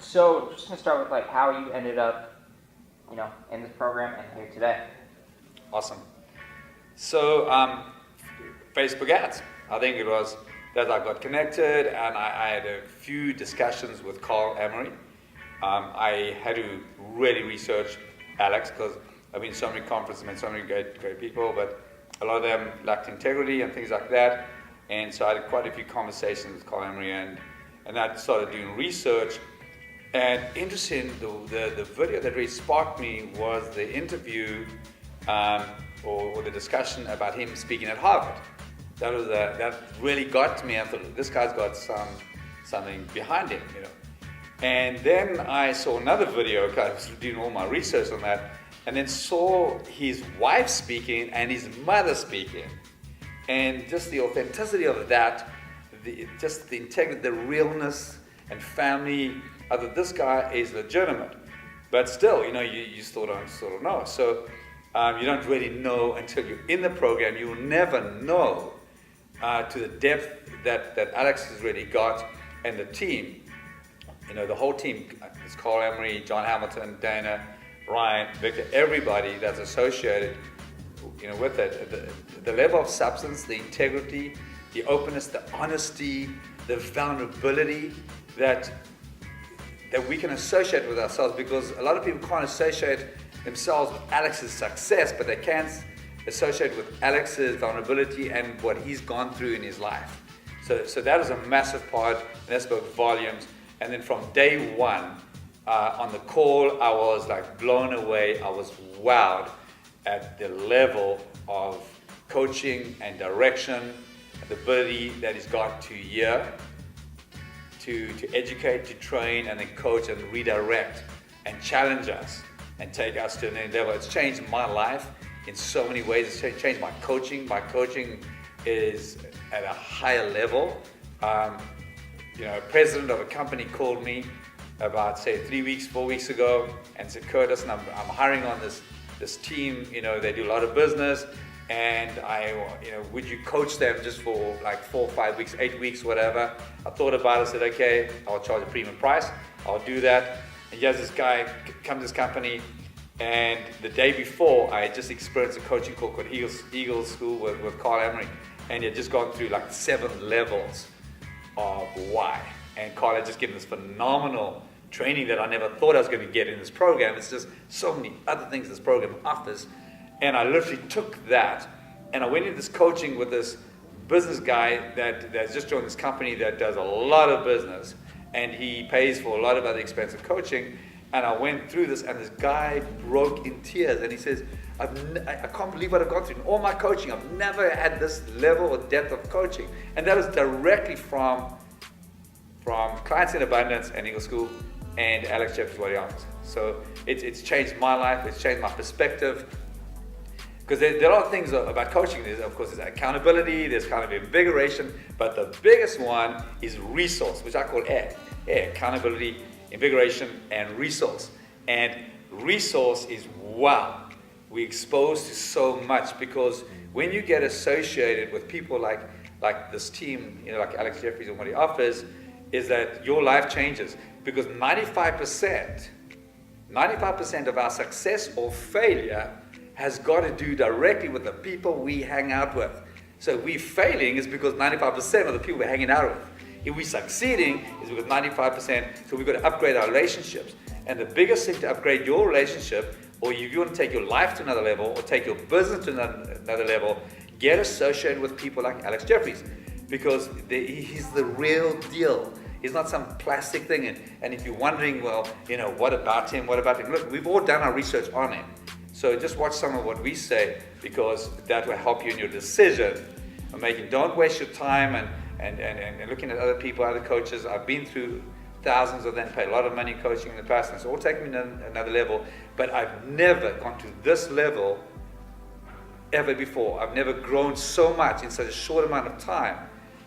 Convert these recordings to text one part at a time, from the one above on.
So just gonna start with like how you ended up, in this program and here today. Awesome. So, Facebook ads. I think it was that I got connected, and I had a few discussions with Carl Emery. I had to really research Alex because I've been to so many conferences, met so many great people, but a lot of them lacked integrity and things like that. And so I had quite a few conversations with Carl Emery, and I started doing research. And interesting, the video that really sparked me was the interview or the discussion about him speaking at Harvard. That really got to me. I thought, this guy's got something behind him, And then I saw another video, I was doing all my research on that, and then saw his wife speaking and his mother speaking. And just the authenticity of that, just the integrity, the realness and family, I thought this guy is legitimate. But still, you still don't sort of know. So you don't really know until you're in the program. You will never know to the depth that Alex has really got, and the team. The whole team, it's Carl Emery, John Hamilton, Dana, Ryan, Victor, everybody that's associated with it. The level of substance, the integrity, the openness, the honesty, the vulnerability that we can associate with ourselves, because a lot of people can't associate themselves with Alex's success, but they can associate with Alex's vulnerability and what he's gone through in his life. So that is a massive part, and that spoke volumes. And then from day one, on the call, I was like blown away. I was wowed at the level of coaching and direction, the ability that he's got to educate, to train, and then coach and redirect and challenge us and take us to another level. It's changed my life in so many ways. It's changed my coaching. My coaching is at a higher level. A president of a company called me about, say, 4 weeks ago and said, Curtis, I'm hiring on this team. They do a lot of business, and would you coach them just for like 4 or 5 weeks, 8 weeks, whatever? I thought about it, said, okay, I'll charge a premium price. I'll do that. And here's this guy come to this company, and the day before, I had just experienced a coaching call called Eagles School with Carl Emery, and he had just gone through like 7 levels of why. And Carl had just given this phenomenal training that I never thought I was going to get in this program. It's just so many other things this program offers. And I literally took that, and I went into this coaching with this business guy that's just joined this company that does a lot of business, and he pays for a lot of other expensive coaching. And I went through this, and this guy broke in tears, and he says, I can't believe what I've gone through. In all my coaching, I've never had this level or depth of coaching. And that was directly from Clients in Abundance and Eagle School and Alex Jeffries, what he offers. So it's changed my life, it's changed my perspective. Because there are a lot of things about coaching. There's accountability, there's kind of invigoration, but the biggest one is resource, which I call AIR. Accountability, invigoration, and resource. And resource is wow. We're exposed to so much, because when you get associated with people like this team, like Alex Jeffries and what he offers, is that your life changes. Because 95% of our success or failure has got to do directly with the people we hang out with. So if we're failing, it's because 95% of the people we're hanging out with. If we're succeeding, it's because 95%, so we've got to upgrade our relationships. And the biggest thing to upgrade your relationship, or if you want to take your life to another level, or take your business to another level, get associated with people like Alex Jeffries, because he's the real deal. He's not some plastic thing. And if you're wondering, what about him? Look, we've all done our research on him. So just watch some of what we say, because that will help you in your decision of making. Don't waste your time and looking at other people, other coaches. I've been through thousands of them, paid a lot of money coaching in the past, and it's all taken me to another level. But I've never gone to this level ever before. I've never grown so much in such a short amount of time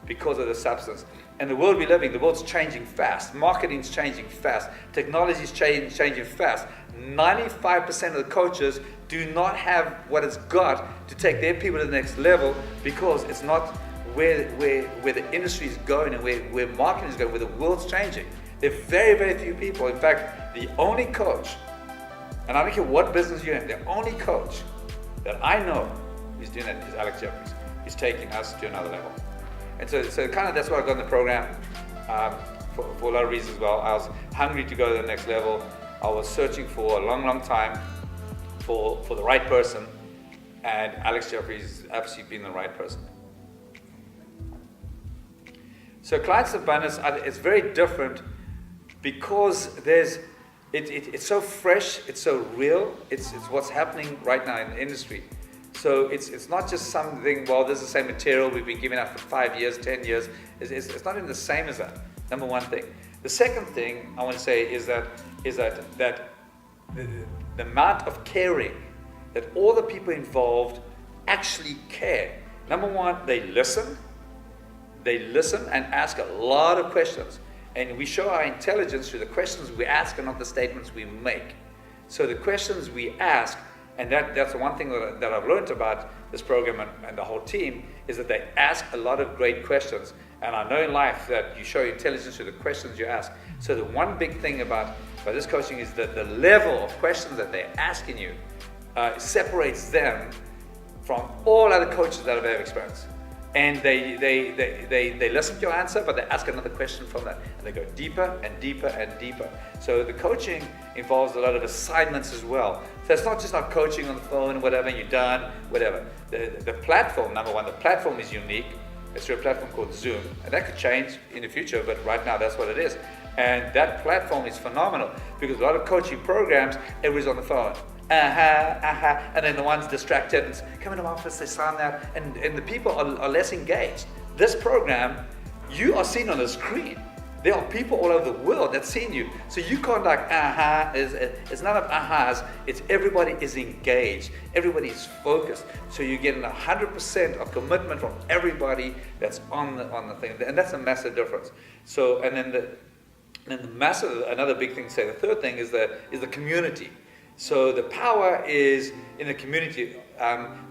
because of the substance. And the world we live in, the world's changing fast. Marketing's changing fast. Technology's changing fast. 95% of the coaches do not have what it's got to take their people to the next level, because it's not where the industry is going and where marketing is going, where the world's changing. There are very, very few people. In fact, the only coach, and I don't care what business you're in, the only coach that I know who's doing that is Alex Jeffries. He's taking us to another level. And so kind of that's why I got in the program for a lot of reasons as well. I was hungry to go to the next level. I was searching for a long, long time for the right person, and Alex Jeffries has absolutely been the right person. So Clients Abundance, it's very different because it's so fresh, it's so real, it's what's happening right now in the industry. So it's not just something, well, this is the same material we've been giving out for 5 years, 10 years. It's not even the same as that, number one thing. The second thing I want to say is that the amount of caring that all the people involved actually care. Number one, they listen and ask a lot of questions. And we show our intelligence through the questions we ask and not the statements we make. So the questions we ask, and that's the one thing that I've learned about this program and the whole team, is that they ask a lot of great questions. And I know in life that you show intelligence through the questions you ask. So the one big thing about this coaching is that the level of questions that they're asking you separates them from all other coaches that I've ever experienced. And they listen to your answer, but they ask another question from that. And they go deeper and deeper and deeper. So the coaching involves a lot of assignments as well. So it's not just like coaching on the phone, whatever, you're done, whatever. The platform, number one, the platform is unique. It's through a platform called Zoom. And that could change in the future, but right now that's what it is. And that platform is phenomenal because a lot of coaching programs, everybody's on the phone. And then the one's distracted and come into my office, they sign that, and the people are less engaged. This program, you are seen on the screen. There are people all over the world that seen you. So you can't like, it's none of ahas, it's everybody is engaged, everybody is focused. So you're getting 100% of commitment from everybody that's on the thing, and that's a massive difference. So, and then another big thing to say, the third thing is the community. So the power is in the community.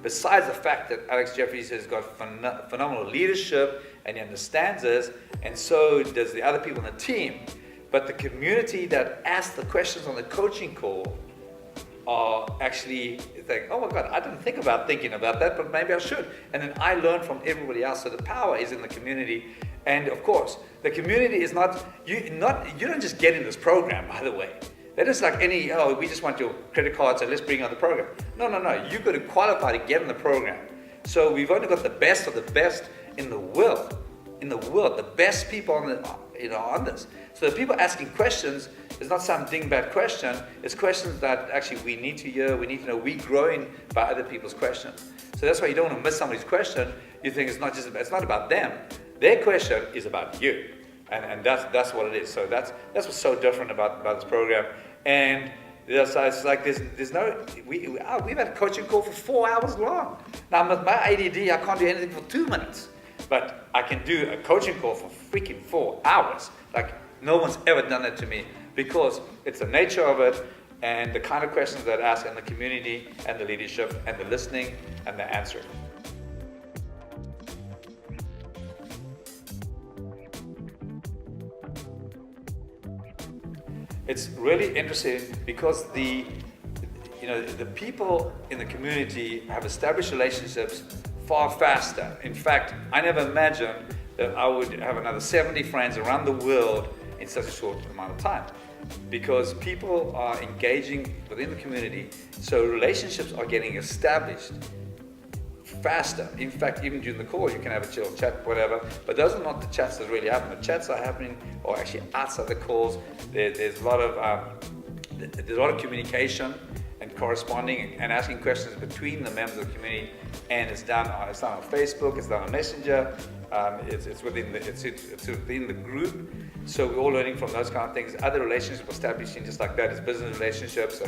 Besides the fact that Alex Jeffries has got phenomenal leadership and he understands this, and so does the other people on the team. But the community that asks the questions on the coaching call are actually think, oh my God, I didn't think about thinking about that, but maybe I should. And then I learn from everybody else. So the power is in the community. And of course, the community is you don't just get in this program, by the way. That is like we just want your credit card, so let's bring on the program. No. You've got to qualify to get in the program. So we've only got the best of the best in the world, the best people on this. So the people asking questions is not some dingbat question. It's questions that actually we need to hear, we need to know. We're growing by other people's questions. So that's why you don't want to miss somebody's question. You think it's not about them. Their question is about you. And that's what it is. So that's what's so different about this program. And it's like we've had a coaching call for 4 hours long. Now with my ADD, I can't do anything for 2 minutes, but I can do a coaching call for freaking 4 hours. Like no one's ever done that to me because it's the nature of it and the kind of questions that I ask in the community and the leadership and the listening and the answering. It's really interesting because the people in the community have established relationships far faster. In fact, I never imagined that I would have another 70 friends around the world in such a short amount of time, because people are engaging within the community, so relationships are getting established faster. In fact, even during the call, you can have a chill chat, whatever, but those are not the chats that really happen. The chats are happening, or actually outside the calls. There's a lot of communication and corresponding and asking questions between the members of the community, and it's done on Facebook, it's done on Messenger, it's within the group. So we're all learning from those kind of things. Other relationships establishing just like that is business relationships,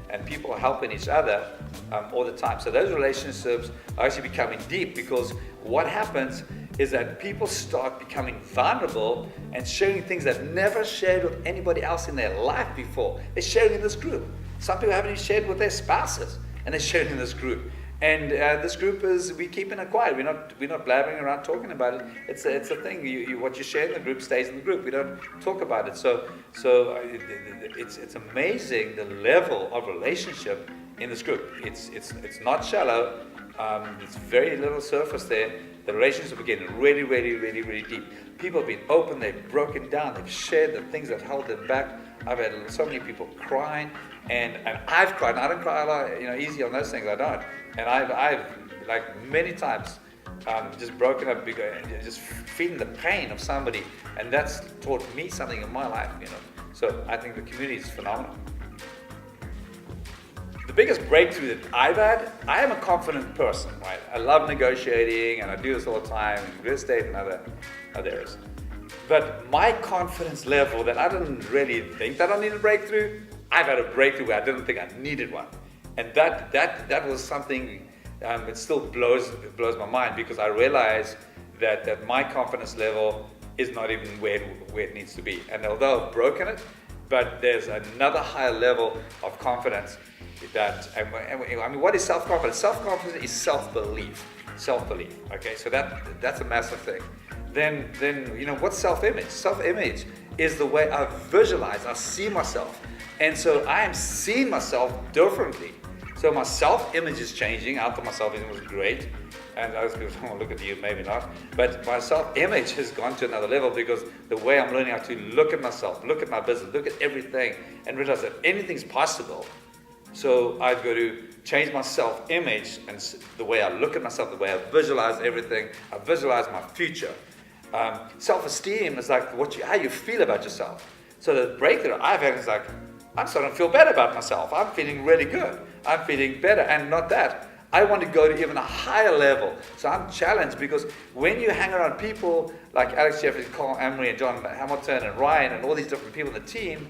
and people are helping each other all the time. So those relationships are actually becoming deep, because what happens is that people start becoming vulnerable and sharing things they've never shared with anybody else in their life before. They're sharing in this group. Some people haven't even shared with their spouses, and they're sharing in this group. And this group is, we keeping it quiet. We're not blabbering around talking about it. It's a thing. What you share in the group stays in the group. We don't talk about it. So it's amazing the level of relationship in this group. It's not shallow. It's very little surface there. The relationships are getting really, really, really, really deep. People have been open. They've broken down. They've shared the things that held them back. I've had so many people crying, and I've cried. I don't cry a lot, easy on those things. I don't. And I've like many times just broken up because just feeling the pain of somebody, and that's taught me something in my life. So I think the community is phenomenal. The biggest breakthrough that I've had, I am a confident person, right? I love negotiating, and I do this all the time in real estate and other areas. But my confidence level that I didn't really think that I needed a breakthrough, I've had a breakthrough where I didn't think I needed one. And that was something, it still blows my mind, because I realize that my confidence level is not even where it needs to be. And although I've broken it, but there's another higher level of confidence that, I mean, what is self-confidence? Self-confidence is self-belief. Self-belief, okay? So that's a massive thing. Then what's self-image? Self-image is the way I visualize, I see myself. And so I am seeing myself differently. So my self-image is changing. I thought my self-image was great. And other people say, oh, look at you, maybe not. But my self-image has gone to another level, because the way I'm learning how to look at myself, look at my business, look at everything, and realize that anything's possible. So I've got to change my self-image and the way I look at myself, the way I visualize everything. I visualize my future. Self-esteem is like how you feel about yourself. So the breakthrough I've had is like, I'm starting to feel better about myself. I'm feeling really good. I'm feeling better. And not that. I want to go to even a higher level. So I'm challenged, because when you hang around people like Alex Jeffries, Carl Emery, and John Hamilton, and Ryan, and all these different people in the team,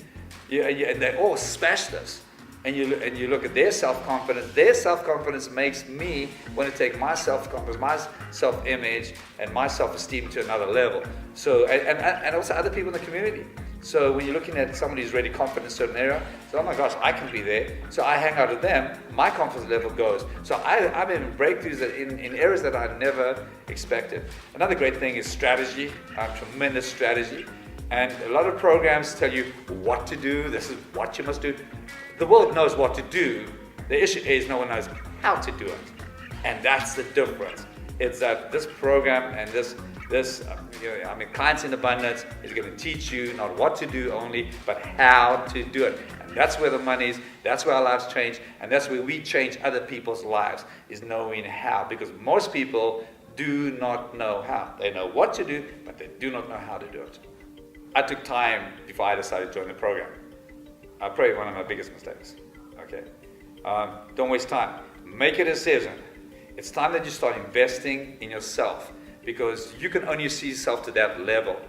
and they all smash this. And you look at their self-confidence. Their self-confidence makes me want to take my self-confidence, my self-image, and my self-esteem to another level. So, and also other people in the community. So when you're looking at somebody who's really confident in a certain area, so oh my gosh, I can be there. So I hang out with them, my confidence level goes. So I'm in breakthroughs in areas that I never expected. Another great thing is strategy, tremendous strategy. And a lot of programs tell you what to do, this is what you must do. The world knows what to do. The issue is no one knows how to do it. And that's the difference. It's that this program and this Clients in Abundance is going to teach you not what to do only, but how to do it. And that's where the money is. That's where our lives change. And that's where we change other people's lives, is knowing how. Because most people do not know how. They know what to do, but they do not know how to do it. I took time before I decided to join the program. Probably one of my biggest mistakes. Okay, don't waste time. Make a decision. It's time that you start investing in yourself, because you can only see yourself to that level,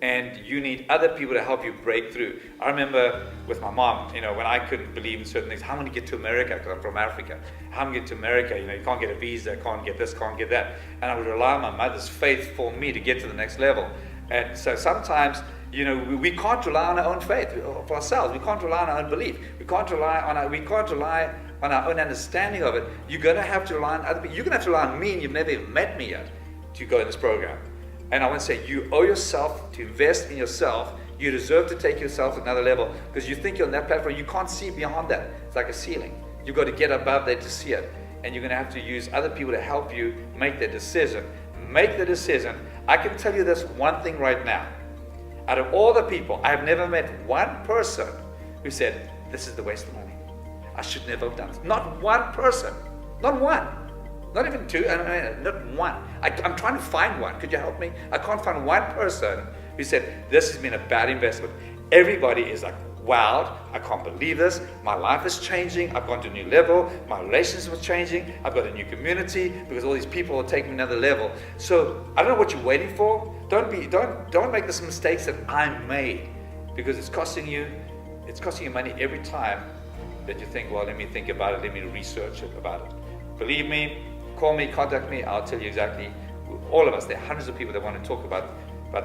and you need other people to help you break through. I remember with my mom, when I couldn't believe in certain things. How am I going to get to America? Because I'm from Africa. How am I going to get to America? You can't get a visa, can't get this, can't get that. And I would rely on my mother's faith for me to get to the next level. And so sometimes, we can't rely on our own faith for ourselves. We can't rely on our own belief. We can't rely on our own understanding of it. You're going to have to rely on other people. You're going to have to rely on me, and you've never even met me yet, to go in this program. And I want to say, you owe yourself to invest in yourself. You deserve to take yourself to another level, because you think you're on that platform. You can't see beyond that. It's like a ceiling. You've got to get above that to see it. And you're going to have to use other people to help you make the decision. Make the decision. I can tell you this one thing right now. Out of all the people, I've never met one person who said, this is the waste of money. I should never have done it. Not one person. Not one. Not even two. Not one. I'm trying to find one. Could you help me? I can't find one person who said, this has been a bad investment. Everybody is like, wow, I can't believe this. My life is changing. I've gone to a new level. My relationship is changing. I've got a new community, because all these people are taking another level. So I don't know what you're waiting for. Don't make the mistakes that I made, because it's costing you money every time that you think, well, let me think about it. Let me research about it. Believe me, call me, contact me. I'll tell you exactly. All of us, there are hundreds of people that want to talk about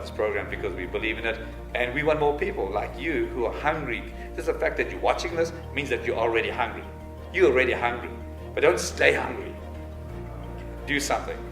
this program, because we believe in it, and we want more people like you who are hungry. Just the fact that you're watching this means that you're already hungry. You're already hungry, but don't stay hungry. do something.